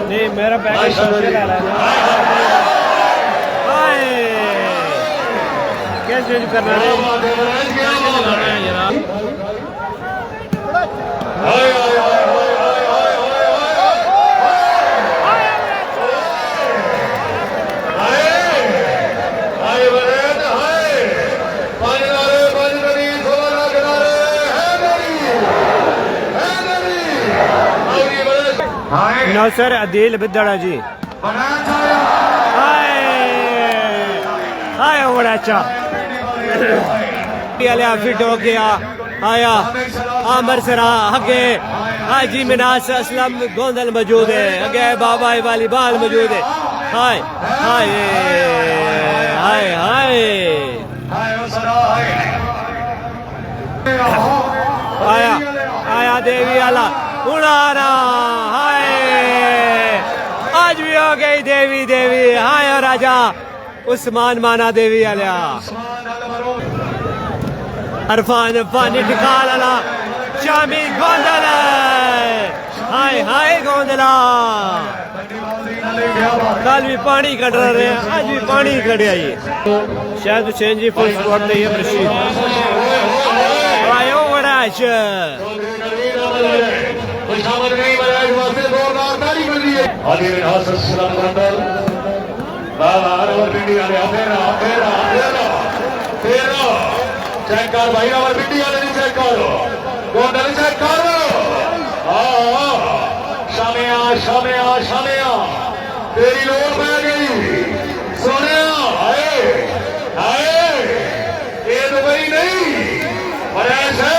नहीं मेरा package social आ रहा है। क्या चेंज करना है नौसर अदील बिदड़ा जी। हाय हाय बड़ा अच्छा फिट हो गया आया आमर सरा हगे हाजी मिनास असलम गोंदल मौजूद है अगे बाबा वालीबाल मौजूद है। हाय हाय हाय हाय आया आया देवी आला उड़ाना। हाय आज भी हो गई देवी देवी। हाय राजा उस्मान माना देवी आलिया अरफान पानी ठिकाना शामी गोंदला। हाय हाय गोंदला कल भी पानी कट रहे हैं आज भी पानी कटे आई शायद हुसैन जी फुल स्पॉट नहीं है रशीद आयो बड़ा चेक कर भाई बिटी वाले चेक करो गोंदल चेक करो। शामिया शामिया शामिया तेरी लोड़ पै गई सोने। हाय हाय ये दुबई नहीं पर ऐसे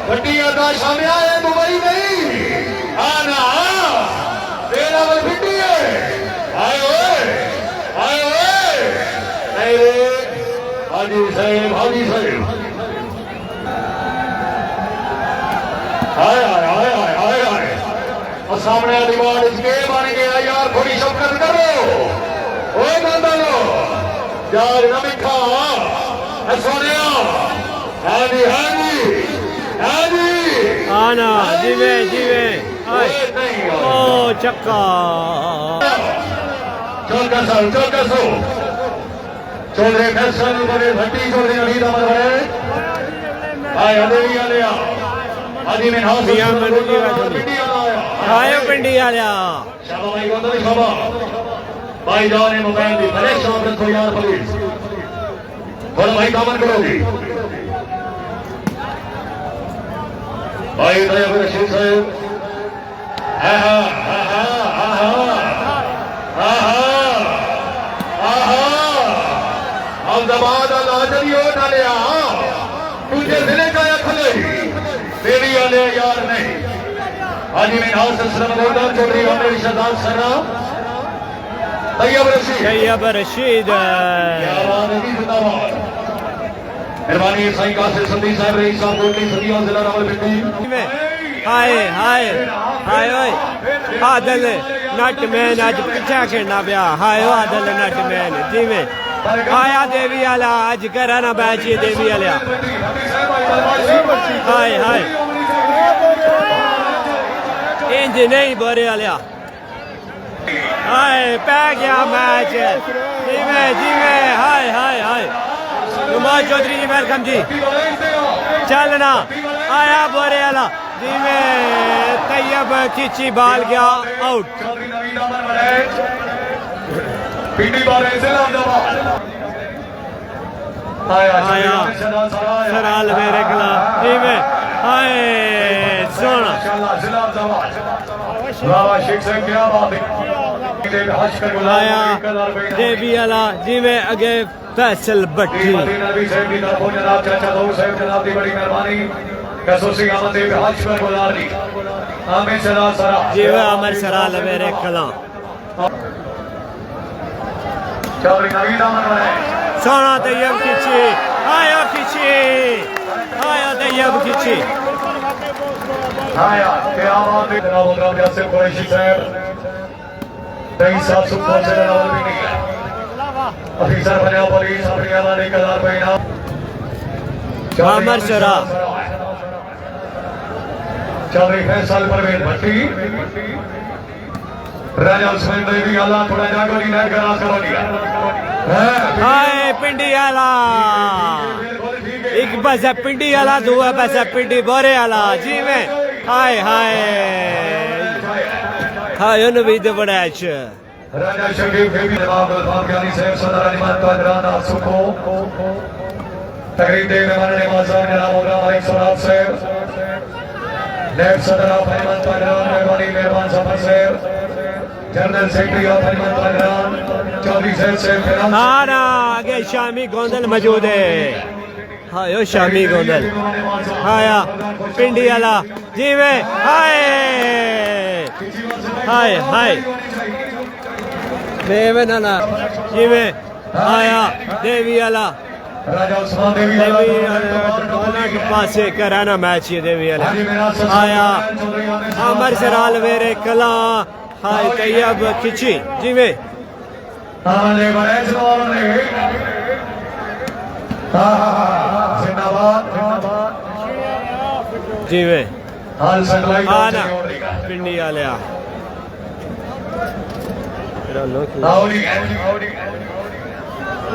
बट्टी आता शामिया ये दुबई नहीं आना तेरा वो बिटी है। हाय ओए नहीं रे हाजी साहेब हाय हाय हाय हाय हाय हाय और सामने दीवार इसके बन गया यार थोड़ी शफकत करो ओए गोंदलो यार नमिखा सोनिया हाजी हाजी हाजी आना जीवे जीवे ओ चक्का चल कसो चौधरी फैसल बड़े भट्टी चौधरी अली दामद बड़े आए अदेवी आलिया आदि में हाथ दिया मनु जी पिंडी आया आयो पिंडी आया शाबा भाई गोंदल शाबा भाई जान ने मोबाइल दी भले शाम रखो यार पुलिस बोल भाई कामन करोगी भाई दया फिर रशीद साहब आहा आहा आहा आहा अहमदाबाद लाजरी डालिया तुझे जिले का या खले देवी वाले यार नहीं हाजी में हाउस गोंदल चौधरी अमर रिश्तेदार सरा तैयब रशीद मेहरबानी साईं कासिम संदी साहब रईस साहब कोटली सदियों जिला रावलपिंडी। हाय हाय हाय ओए आदल नट मैन आज पीछा खेलना पिया। हाय आदल नट मैन जिमें आया देवी आला आज कराना बैच देवी आलिया। हाय हाय इंज नहीं बोरे आलिया। हाय पै गया मैच जिमें जिमें हाय हाय हाय नुमान चौधरी जी वेलकम जी चलना आया बोरे आला जिमें तैयब खींची बाल गया आउट। आया सराल मेरे खिलाफ जिमें हाय सोना आया देवी आला जिमें अगे फैसल भट्टी जीवा अमर सराल मेरे खिलाफ सोना तैयब खींची आया तैयब खींची आया क्या बात है जनाब उमरान यासिर कुरैशी साहब 2300 सुपर से रावलपिंडी अफीसर बने पुलिस अपनी आवाज़ कलार पे इनाम अमर सरा चौधरी फैसल परवेज भट्टी राजा उस्मान देवी आला थोड़ा जागो दी नाक करा करो दिया हाय पिंडी आला एक पासा पिंडी आला दूसरा पासा पिंडी बोरे आला जी में हाय हाय हाय उन्नवीद बड़ा अच्छा राजा शकीब बेबी जवाब भाग्यानी साहब सदर निमंत अदराना सुखो तकरीब देने वाले माज़ान जनाब उमरा भाई सोनाब साहब नेब सदर ऑफ निमंत अदरान मेहरबान साहब साहब जनरल सेक्रेटरी ऑफ निमंत अदरान चौधरी साहब नाना आगे शामी गोंदल मौजूद है हाँ यो शामी गोंदल हाया पिंडी आला जी में हाय हाय हाय देवे नाना जी में आया देवी आला राजा उस्मान देवी दोनों के पास से कराना मैच ये देवी आला आया अमर सराल मेरे कला हाय तैयब खिची जी में ताले बड़े जोर ने जिंदाबाद जी में हाल सगलाई आना पिंडी आलिया लाउडी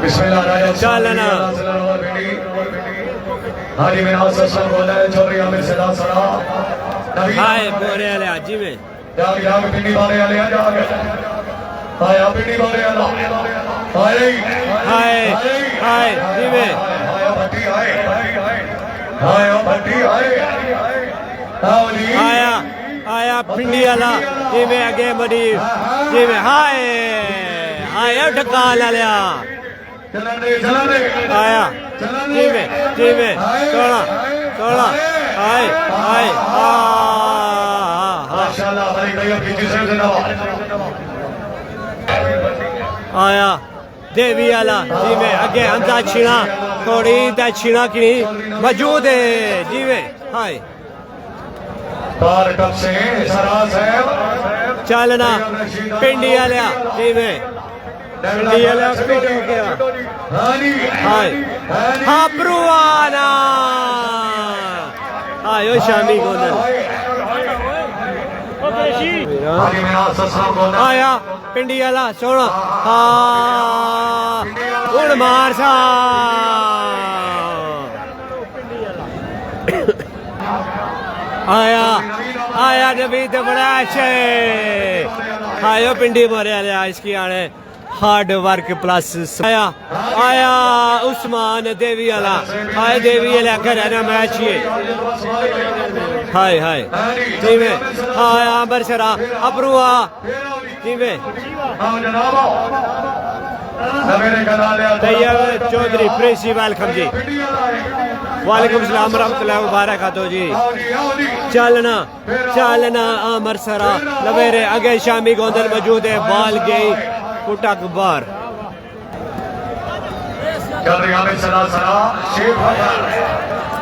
बिस्मिल्लाह राजा चलना हाजी में ससर बोला है चौधरी आमिर सदा सरा हाय बोरे आलिया जी में जाग जाग पिंडी वाले आले जाग आया पिंडी वाले आला हाय हाय हाय जी में हाय भट्टी हाय हाय भट्टी हाय लाउडी आया आया पिंडी आला जी में आगे बड़ी जी में हाय आया ढका लिया चलन दे आया जी में सोना सोना हाय हाय माशाल्लाह हमारी भैया की जिसे जिंदाबाद आया देवी आला जी में आगे अंदा छीना थोड़ी दा छीना की मौजूद है जी में हाय तार कब से सरा साहब चलना पिंडी आलिया जी में पिंडी आलिया स्पीड हो गया हानी हाय हाँ प्रुआना आयो शामी गोंदल हानी में ससरा बोला आया पिंडी आला सोना हाँ उड़ मार सा आया आया नबी तो बड़ा अच्छे आयो पिंडी मारे आया इसकी आने हार्ड वर्क प्लस आया आया उस्मान देवी आला हाय देवी आला कर ना मैच ये हाय हाय जी में आया बरसरा अपरुआ जी में तैयब चौधरी प्रेसी वेलकम जी वालेकुम सलाम रहमतुल्लाहि मुबारकातुहू जी चलना चलना आमर सरा लवेरे आगे शामी गोंदल मौजूद है बाल गई कुटा बार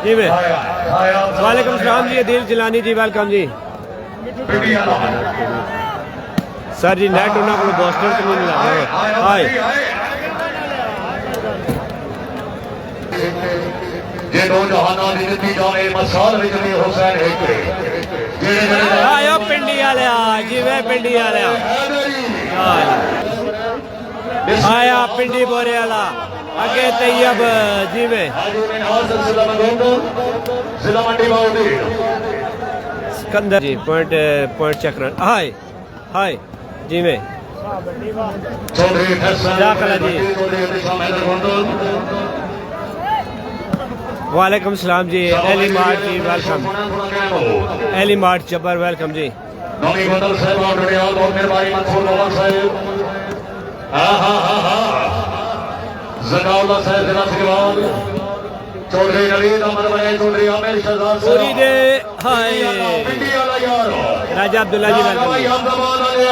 जी में वालेकुम सलाम जी दिल जिलानी जी वेलकम जी सर जी नेट उन्होंने को बॉस्टर तो नहीं मिला हाय जे दो जहाना दी दित्ती जावे मसाल विच भी हुसैन एक जेड़े जेड़े आयो पिंडी वाले जी वे पिंडी वाले आया पिंडी बोरे वाला आगे तैयब जी वे जिला मंडी बाउडी सिकंदर जी पॉइंट चक्र हाय हाय जी में चौधरी फैसल दाखला जी वालेकुम सलाम जी एली मार्ट जी वेलकम एली मार्ट जबर वेलकम जी नवी गोंदल साहब और डडियाल बहुत मेहरबानी मंसूर मोहम्मद साहब जकाउल्लाह साहब जिला सिकवाल चौधरी नवीद अहमद भाई चौधरी आमिर शहजाद पूरी दे हाय इंडिया वाला यार राजा अब्दुल्ला जी वेलकम भाई अहमदाबाद वाले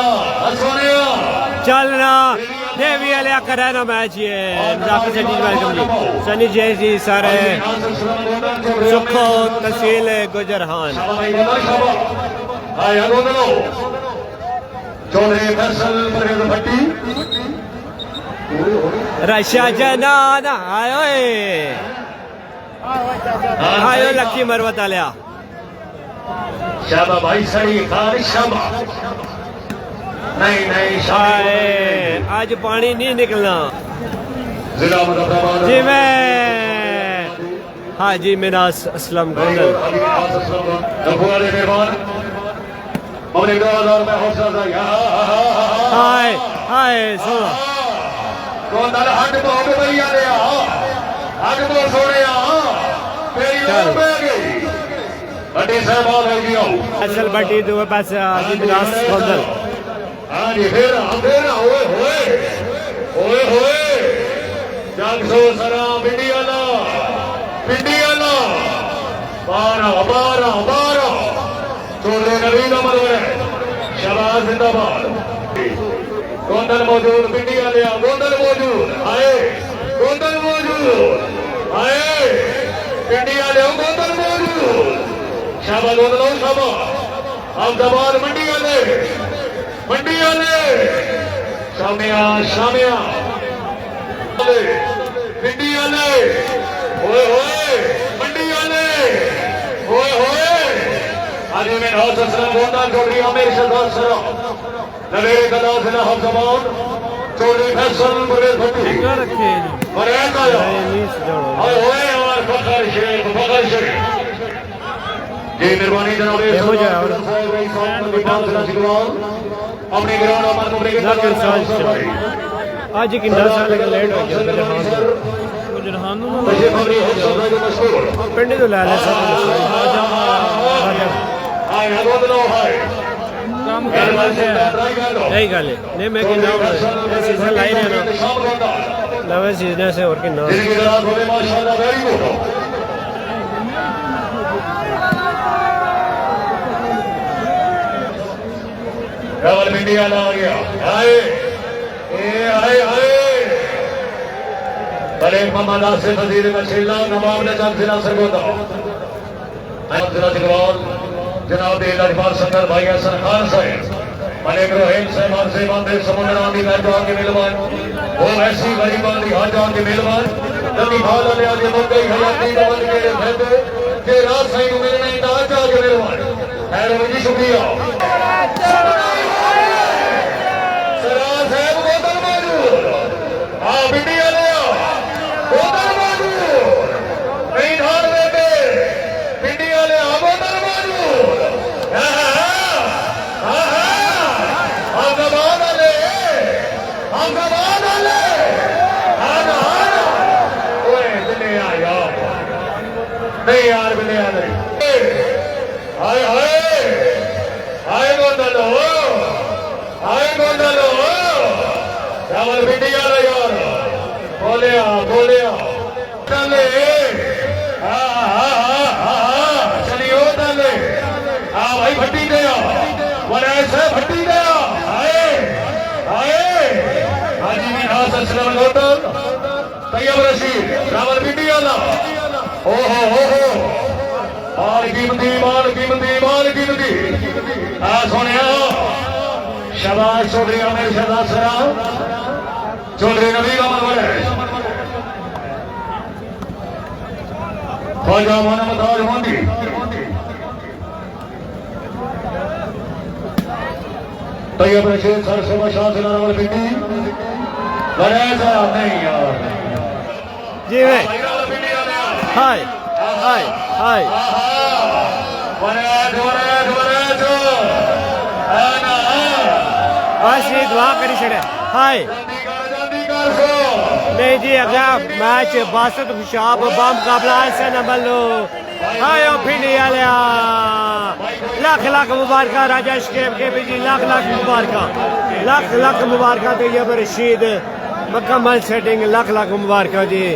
हसनिया चलना देवी वाले करा ना मैच ये जाफर सनी जी वेलकम जी सनी जय जी सारे सुखो तहसील गुजरहान चौधरी फैसल परवेज भट्टी रशा जनाना आयो आयो लक्की मरवत आलिया शाबा भाई सही खान शाबा नहीं नहीं हाय आज पानी नहीं निकलना जिला मुजफ्फराबाद जी मैं हाजी मिनास असलम गोंदल मेहमान अपने 2000 में हौसला हाय हाय सुनो गोंदल हट बहुत बढ़िया लिया हट तो सोने तेरी ओर पे गई बड़ी सहबाद है जी असल बटी दो पास हाजी मिनास गोंदल हाँ जी फिर ओए होए ओए होए जंग सो सरा पिंडी वाला 12 चोले नबी का मतलब है शबाज जिंदाबाद गोंदल मौजूद पिंडी वाले गोंदल मौजूद आए गोंदल मौजूद आए पिंडी वाले गोंदल मौजूद शाबाश गोंदल शाबाश अहमदाबाद मंडी वाले शामिया पिंडी वाले ओए होए मंडी वाले ओए होए आज में हौस असलम गोंदल चौधरी आमिर शहजाद सरा नवे कला जिला अहमदाबाद चौधरी फैसल बड़े भट्टी रखे बड़े आया नहीं सजाओ ओए होए और फखर शेख जी मेहरबानी जनाब हो जाए और अपने ग्राउंड अमर को ब्रेक आज की नसा लेकिन लेट हो गया गुजरहान पिंड तो ला ले नहीं गल नहीं मैं कि सीजन लाई रहा नवे सीजन से और कि ना डबल इंडिया आ गया आए बड़े मोहम्मद आसिफ वजीर मशीला नवाब ने चंद जिला सरगोदा जिला जगवाल जनाब लाजपाल संगर भाई हसन खान साहब मलिक रोहिम साहब से बांधे समुद्र आदि मेहमान के मेहमान वो ऐसी गरीबान की हाजान के मेहमान नबी भाला ने आज मुद्दे हयाती बन के रहते के रात सही मिलने का आज के मेहमान खैर जी शुक्रिया नहीं यार बिल्ले यार हाय गोंदलो चावल भिंडी वाला यार बोलिया चले चलियो चले हाँ भाई भट्टी गया बड़ा ऐसे भट्टी गया हाय हाजी मिनास असलम गोंदल तैयब रशीद चावल भिंडी वाला ओहो माल कीमती सोनिया शबाज चौधरी आमिर शहजाद सरा चौधरी नबी का मतलब है ख्वाजा मोहम्मद ताज मोदी तैयब रशीद सर से शाह से नरवल पिंडी नहीं यार जी मैं हाय दुआ करी छड़े हाय नहीं जी अगला मैच बासत खुशाब बम मुकाबला ऐसे न बल्लो हाय फिंडी आलिया लाख मुबारक राजा शेब के भी जी लाख मुबारक मुबारक तैयब रशीद मुकम्मल सेटिंग लाख मुबारक जी।